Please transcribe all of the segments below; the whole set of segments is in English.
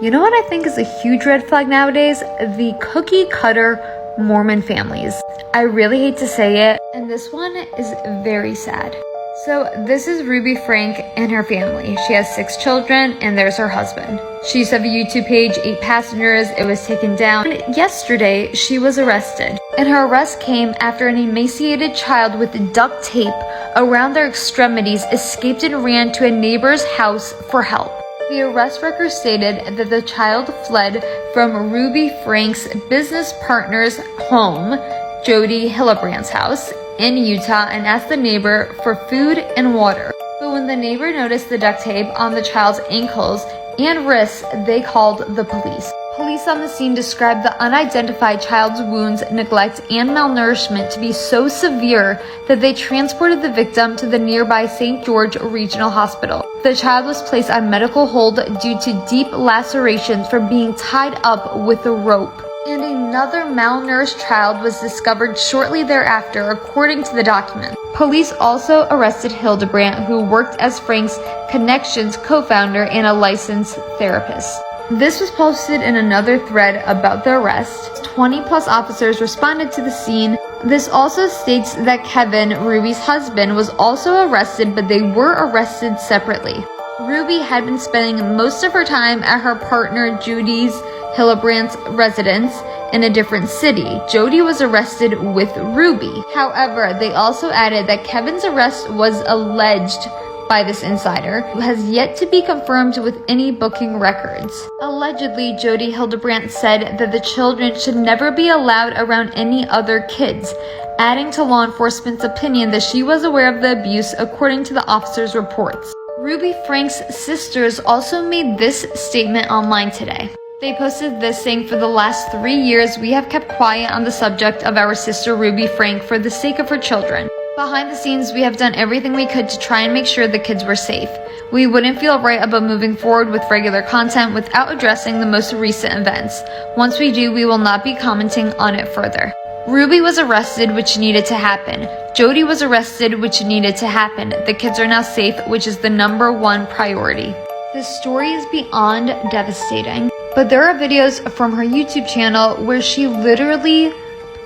You know what I think is a huge red flag nowadays? The cookie cutter Mormon families. I really hate to say it, and this one is very sad. So this is Ruby Franke and her family. She has 6 children, and there's her husband. She used to have a YouTube page, 8 passengers. It was taken down. And yesterday, she was arrested. And her arrest came after an emaciated child with duct tape around their extremities escaped and ran to a neighbor's house for help. The arrest record stated that the child fled from Ruby Franke's business partner's home, Jody Hillebrand's house, in Utah, and asked the neighbor for food and water. But when the neighbor noticed the duct tape on the child's ankles and wrists, they called the police. Police on the scene described the unidentified child's wounds, neglect, and malnourishment to be so severe that they transported the victim to the nearby St. George Regional Hospital. The child was placed on medical hold due to deep lacerations from being tied up with a rope. And another malnourished child was discovered shortly thereafter, according to the document. Police also arrested Hillebrand, who worked as Franke's Connections co-founder and a licensed therapist. This was posted in another thread about the arrest. 20+ officers responded to the scene. This also states that Kevin, Ruby's husband, was also arrested, but they were arrested separately. Ruby had been spending most of her time at her partner Jody's Hillebrand's residence in a different city. Jody was arrested with Ruby. However, they also added that Kevin's arrest was alleged by this insider, who has yet to be confirmed with any booking records. Allegedly, Jody Hillebrand said that the children should never be allowed around any other kids, adding to law enforcement's opinion that she was aware of the abuse, according to the officer's reports. Ruby Franke's sisters also made this statement online today. They posted this saying, "For the last 3 years, we have kept quiet on the subject of our sister Ruby Franke for the sake of her children. Behind the scenes, we have done everything we could to try and make sure the kids were safe. We wouldn't feel right about moving forward with regular content without addressing the most recent events. Once we do, we will not be commenting on it further." Ruby was arrested, which needed to happen. Jody was arrested, which needed to happen. The kids are now safe, which is the #1 priority. The story is beyond devastating, but there are videos from her YouTube channel where she literally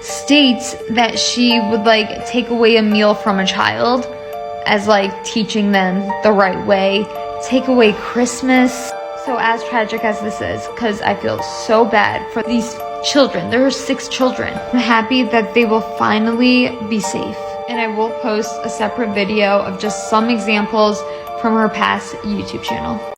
states that she would take away a meal from a child as teaching them the right way, take away Christmas. So as tragic as this is, because I feel so bad for these children. There are 6 children. I'm happy that they will finally be safe. And I will post a separate video of just some examples from her past YouTube channel.